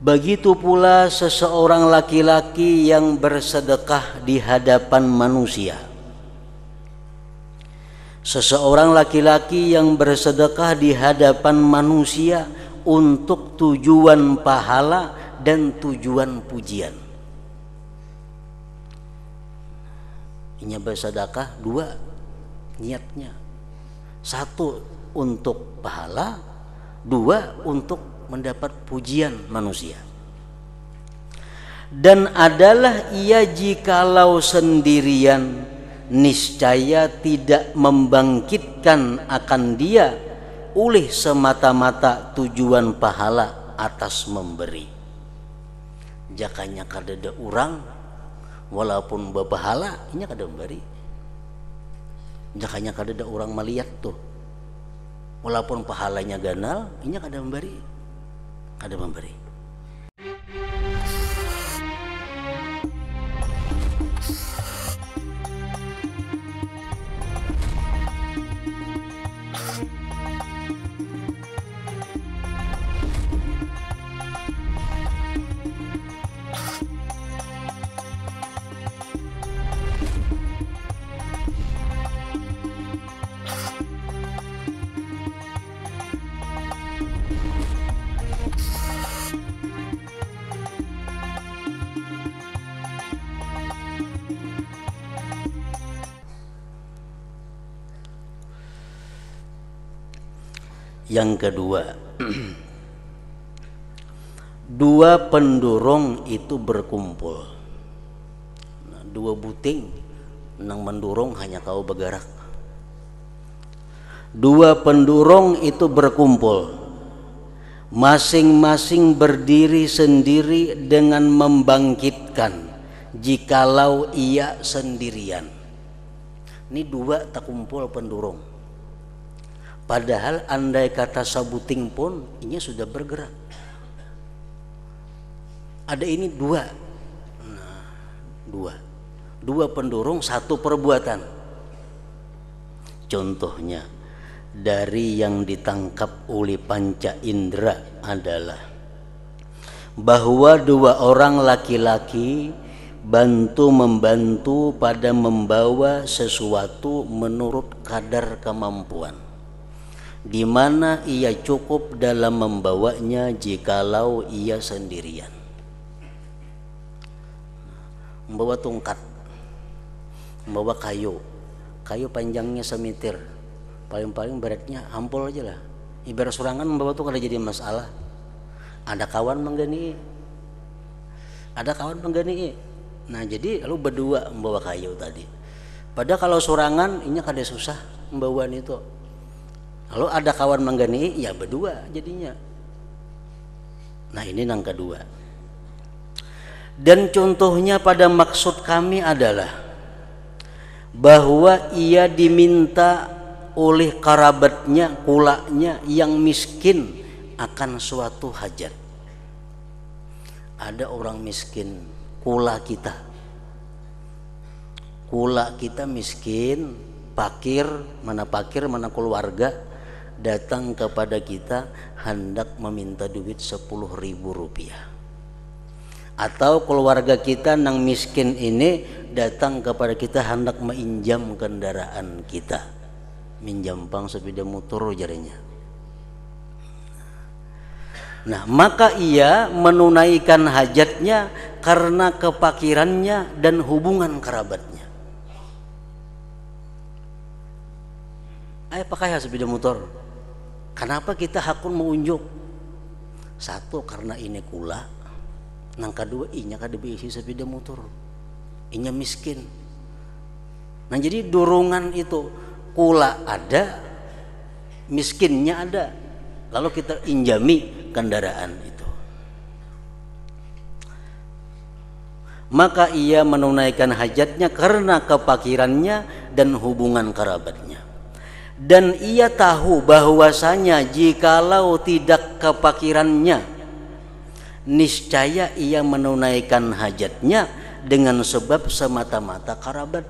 Begitu pula seseorang laki-laki yang bersedekah di hadapan manusia. Seseorang laki-laki yang bersedekah di hadapan manusia untuk tujuan pahala dan tujuan pujian. Ini bersedekah dua niatnya. Satu untuk pahala, dua untuk mendapat pujian manusia. Dan adalah ia jikalau sendirian, niscaya tidak membangkitkan akan dia oleh semata-mata tujuan pahala atas memberi. Jakanya kadada urang walaupun bapahala nya kada memberi. Jakanya kadada urang maliat tuh walaupun pahalanya ganal nya kada memberi. Ada memberi. Yang kedua, dua pendurung itu berkumpul. Nah, dua buting nang mendurung hanya kau bergerak. Dua pendurung itu berkumpul, masing-masing berdiri sendiri dengan membangkitkan jikalau ia sendirian. Ini dua tak kumpul pendurung. Padahal andai kata sabuting pun ini sudah bergerak. Ada ini dua. Nah, dua pendurung satu perbuatan. Contohnya dari yang ditangkap oleh panca indera adalah bahwa dua orang laki-laki bantu-membantu pada membawa sesuatu menurut kadar kemampuan, di mana ia cukup dalam membawanya jikalau ia sendirian. Membawa tongkat, membawa kayu panjangnya semeter, paling beratnya ampul aja lah. Ibarat surangan membawa tuh kada jadi masalah. Ada kawan menggani. Nah jadi lalu berdua membawa kayu tadi. Padahal kalau surangan ini kada susah membawaan itu. Lalu ada kawan menggani, ya berdua jadinya. Nah ini yang kedua. Dan contohnya pada maksud kami adalah bahwa ia diminta oleh kerabatnya, kulaknya yang miskin akan suatu hajat. Ada orang miskin, kula kita miskin, pakir mana keluarga, datang kepada kita hendak meminta duit 10.000 rupiah. Atau keluarga kita nang miskin ini datang kepada kita hendak menginjam kendaraan kita, minjam pang sepeda motor jarinya. Nah maka ia menunaikan hajatnya karena kepakirannya dan hubungan kerabatnya. Ayo pakai sepeda motor. Kenapa kita hakun mengunjuk? Satu karena ini kula, nang kedua inya kada beisi sepeda motor, inya miskin. Nah jadi dorongan itu kula ada, miskinnya ada, lalu kita injami kendaraan itu. Maka ia menunaikan hajatnya karena kepakirannya dan hubungan kerabatnya. Dan ia tahu bahwasanya jikalau tidak kepakirannya, niscaya ia menunaikan hajatnya dengan sebab semata-mata kerabat.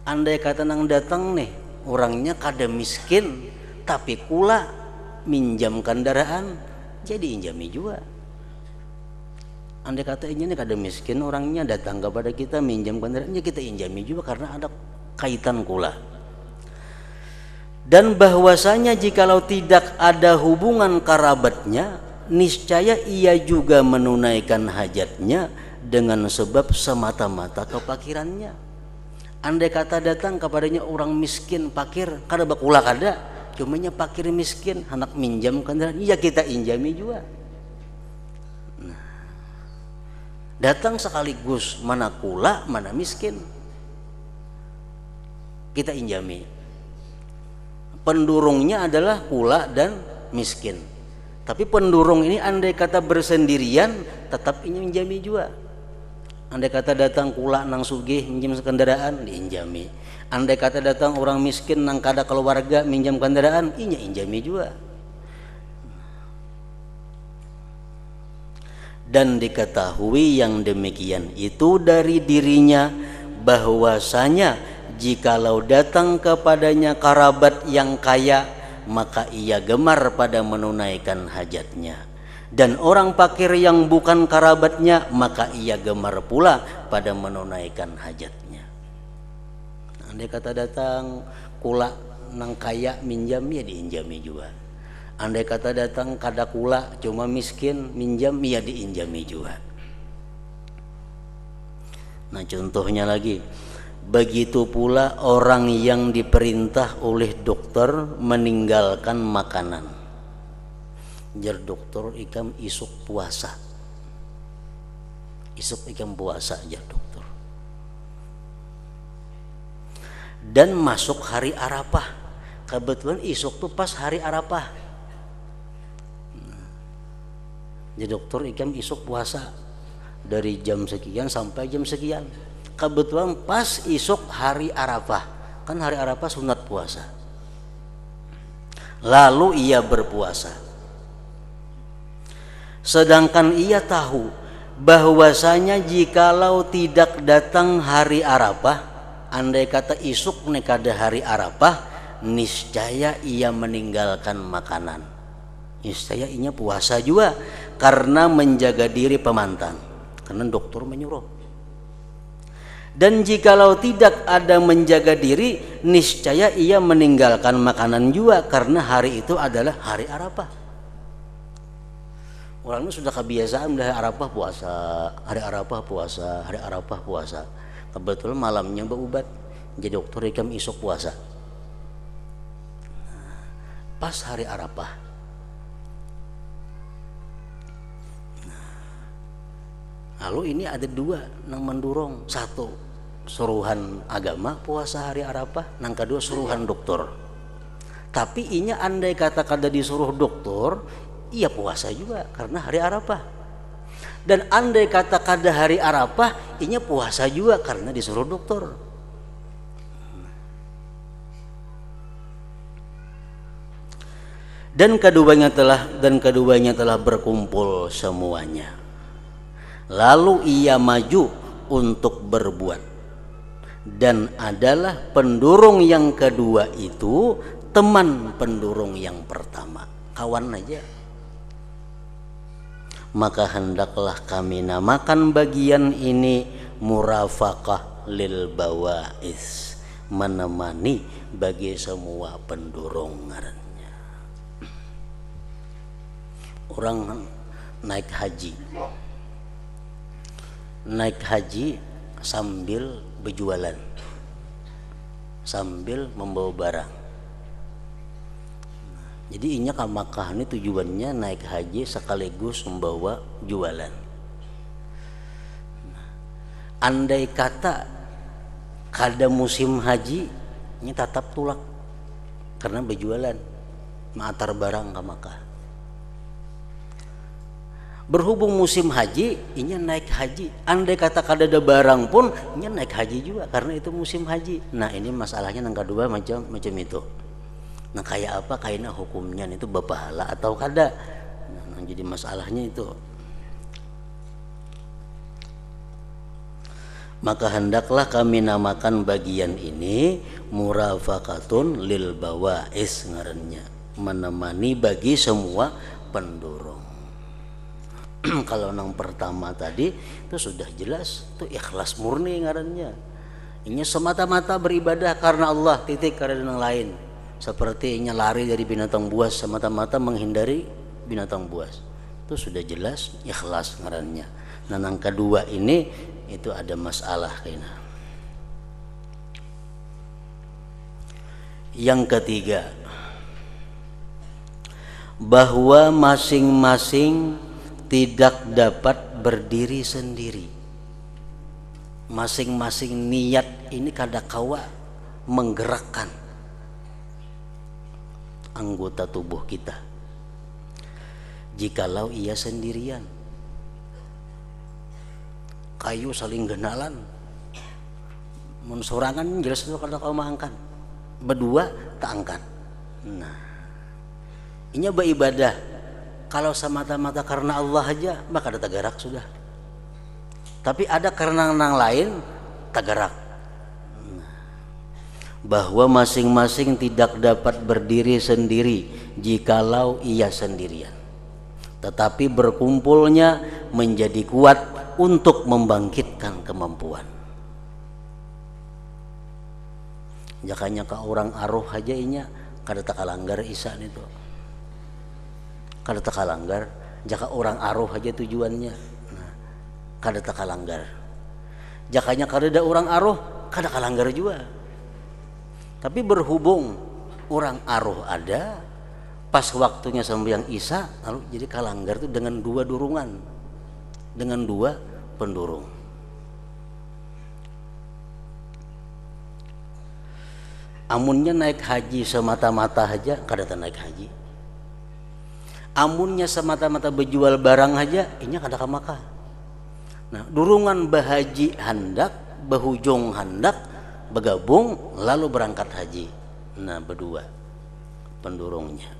Andai kata nang datang nih orangnya kada miskin tapi kula minjam kendaraan, jadi injami juga. andai kata ini kada miskin orangnya datang kepada kita minjam kendaraannya, kita injami juga karena ada kaitan kula. Dan bahwasanya jikalau tidak ada hubungan kerabatnya, niscaya ia juga menunaikan hajatnya dengan sebab semata-mata kepakirannya. Andai kata datang kepadanya orang miskin fakir, kada bakula kada, cumanya fakir miskin hendak minjam kendaraan, ya kita injami juga. Nah, datang sekaligus mana kula mana miskin, kita injami. Pendurungnya adalah kula dan miskin. Tapi pendurung ini andai kata bersendirian tetap injami juga. Andai kata datang kula nang sugih minjam kendaraan diinjami. Andai kata datang orang miskin nang kada keluarga minjam kendaraan, inya injami juga. Dan diketahui yang demikian itu dari dirinya, bahwasanya jikalau datang kepadanya kerabat yang kaya, maka ia gemar pada menunaikan hajatnya. Dan orang fakir yang bukan kerabatnya, maka ia gemar pula pada menunaikan hajatnya. Andai kata datang kula nang kaya minjam, ya diinjami juga. Andai kata datang kada kula cuma miskin minjam, ya diinjami juga. Nah contohnya lagi, begitu pula orang yang diperintah oleh dokter meninggalkan makanan. Jar dokter ikam isuk puasa, isuk ikam puasa jar dokter. Dan masuk hari Arafah, kebetulan isuk tuh pas hari Arafah. Jadi dokter ikam isuk puasa dari jam sekian sampai jam sekian. Kebetulan pas isuk hari Arafah, kan hari Arafah sunat puasa. Lalu ia berpuasa. Sedangkan ia tahu bahwasanya jikalau tidak datang hari Arafah, andai kata isuk nekada hari Arafah, niscaya ia meninggalkan makanan. Niscaya inya puasa juga karena menjaga diri pemantan, karena dokter menyuruh. Dan jikalau tidak ada menjaga diri, niscaya ia meninggalkan makanan juga karena hari itu adalah hari Arafah. Orang itu sudah kebiasaan dari Arafah puasa, hari Arafah puasa, hari Arafah puasa. Kebetulan malamnya berubat, jadi dokter ikam isuk puasa. Pas hari Arafah. Lalu ini ada dua nang mendurung, satu suruhan agama puasa hari Arafah, nang kedua suruhan dokter. Tapi inya andai kata kada disuruh dokter, ia puasa juga karena hari Arafah. Dan andai kata kada hari Arafah, inya puasa juga karena disuruh dokter. Dan keduanya telah berkumpul semuanya. Lalu ia maju untuk berbuat. Dan adalah pendurung yang kedua itu teman pendurung yang pertama, kawan aja. Maka hendaklah kami namakan bagian ini murafaqah lil bawais, menemani bagi semua pendurung ngarannya. Orang naik haji sambil berjualan, sambil membawa barang. Jadi inya ke Makkah ini tujuannya naik haji sekaligus membawa jualan. Andai kata kada musim haji, ini tetap tulak karena berjualan, mengantar barang ke Makkah. Berhubung musim haji, inya naik haji. Andai kata kada ada barang pun, inya naik haji juga karena itu musim haji. Nah ini masalahnya yang kedua macam itu. Nah kayak apa kayaknya hukumnya itu berpahala atau kada. Nah, jadi masalahnya itu. Maka hendaklah kami namakan bagian ini murafaqatun lil bawais ngarannya, menemani bagi semua pendurung. Kalau yang pertama tadi itu sudah jelas, itu ikhlas murni ngarannya. Ini semata-mata beribadah karena Allah, titik, karena yang lain. Seperti ini lari dari binatang buas, semata-mata menghindari binatang buas. Itu sudah jelas ikhlas ngarannya. Nah, yang kedua ini itu ada masalah kayaknya. Yang ketiga, bahwa masing-masing tidak dapat berdiri sendiri. Masing-masing niat ini kadakawa menggerakkan anggota tubuh kita. Jikalau ia sendirian, kayu saling genalan, mensorangan jelas itu kadakawa mangkan, berdua tak angkat. Nah, ini beribadah. Kalau semata-mata karena Allah aja, maka ada tagarak sudah. Tapi ada karena yang lain, tagarak. Bahwa masing-masing tidak dapat berdiri sendiri jikalau ia sendirian. Tetapi berkumpulnya menjadi kuat untuk membangkitkan kemampuan. Jakanya ke orang aruh aja inya kada takalanggar isa itu. Kada takalanggar, jaka orang aruh aja tujuannya. Nah, kada takalanggar. Jakanya kada ada orang aruh, kada kalanggar juga. Tapi berhubung orang aruh ada, pas waktunya sembahyang isya, lalu jadi kalanggar itu dengan dua durungan, dengan dua pendurung. Amunnya naik haji semata-mata aja, kada naik haji. Amunnya semata-mata berjual barang aja, ini kada kamaka. Nah, durungan bahaji hendak, bahujung hendak, bergabung lalu berangkat haji. Nah, berdua pendurungnya.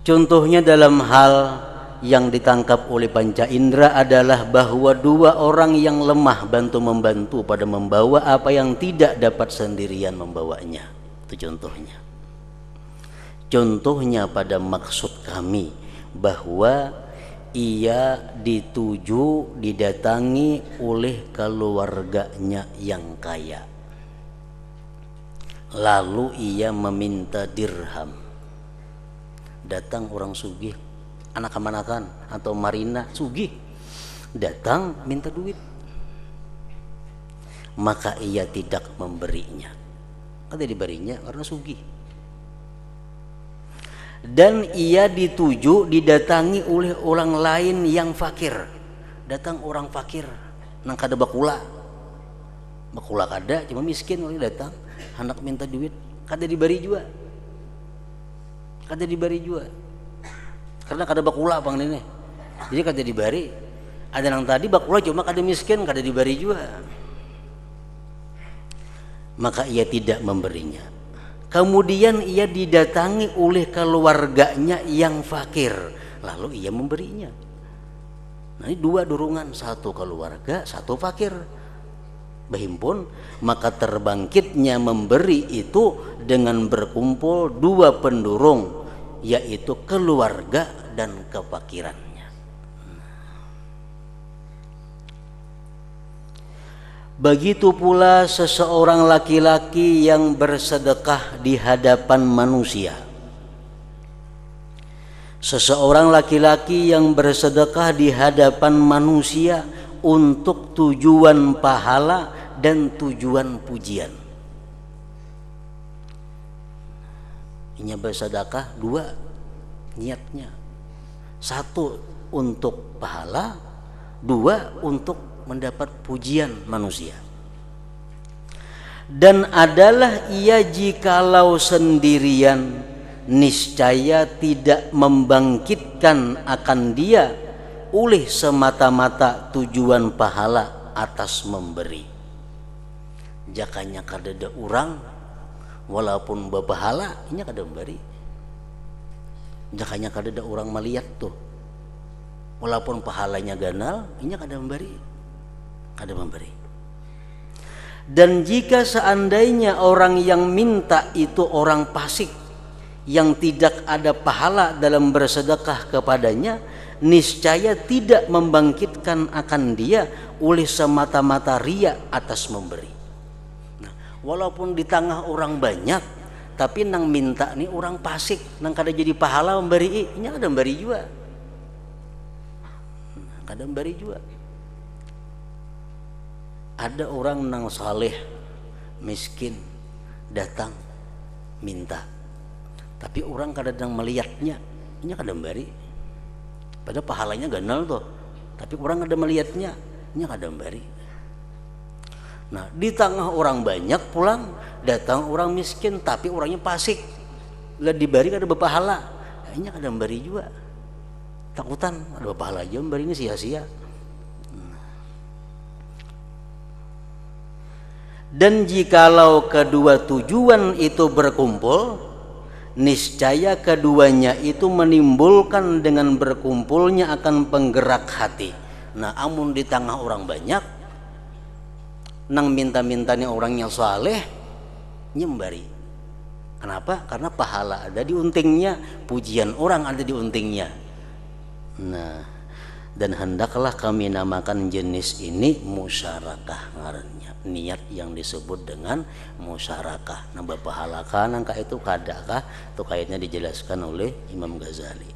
Contohnya dalam hal yang ditangkap oleh panca indera adalah bahwa dua orang yang lemah bantu-membantu pada membawa apa yang tidak dapat sendirian membawanya. Itu contohnya. Contohnya pada maksud kami bahwa ia dituju didatangi oleh keluarganya yang kaya. Lalu ia meminta dirham. Datang orang sugih, anak kemanakan atau Marina sugih, datang minta duit. Maka ia tidak memberinya. Kada diberinya karena sugih. Dan ia dituju didatangi oleh orang lain yang fakir. Datang orang fakir nang kada bakula kada, cuma miskin oleh datang hendak minta duit, kada diberi juga, karena kada bakula bang ini, jadi kada diberi. Ada yang tadi bakula cuma kada miskin, kada diberi juga, maka ia tidak memberinya. Kemudian ia didatangi oleh keluarganya yang fakir, lalu ia memberinya. Nah, ini dua durungan, satu keluarga, satu fakir berhimpun, maka terbangkitnya memberi itu dengan berkumpul dua pendurung, yaitu keluarga dan kefakiran. Begitu pula seseorang laki-laki yang bersedekah di hadapan manusia. Seseorang laki-laki yang bersedekah di hadapan manusia untuk tujuan pahala dan tujuan pujian. Ini bersedekah dua niatnya. Satu untuk pahala, dua untuk mendapat pujian manusia. Dan adalah ia jikalau sendirian, niscaya tidak membangkitkan akan dia oleh semata-mata tujuan pahala atas memberi. Jakanya kadada orang walaupun berpahala ini kada memberi. Jakanya kadada orang melihat tuh walaupun pahalanya ganal ini kada memberi. Ada memberi. Dan jika seandainya orang yang minta itu orang fasik yang tidak ada pahala dalam bersedekah kepadanya, niscaya tidak membangkitkan akan dia oleh semata-mata riya atas memberi. Nah, walaupun di tengah orang banyak, tapi nang minta nih orang pasik, nang kada jadi pahala memberi, nya kada memberi juga, kada memberi juga. Ada orang nang saleh miskin datang minta, tapi orang kadang melihatnya, nya kada memberi. Padahal pahalanya ganal tuh, tapi orang kada melihatnya, nya kada memberi. Nah, di tengah orang banyak pulang datang orang miskin, tapi orangnya fasik, lah diberi kada berpahala, nya kada memberi juga. Takutan ada berpahala aja memberi ini sia-sia. Dan jikalau kedua tujuan itu berkumpul, niscaya keduanya itu menimbulkan dengan berkumpulnya akan penggerak hati. Nah, amun di tengah orang banyak, nang minta-mintanya orangnya saleh, nyembari. Kenapa? Karena pahala ada di untingnya, pujian orang ada di untingnya. Nah, dan hendaklah kami namakan jenis ini musyarakah ngarannya, niat yang disebut dengan musyarakah. Nah, berpahalakan angka itu kadakah? Itu kayaknya dijelaskan oleh Imam Ghazali.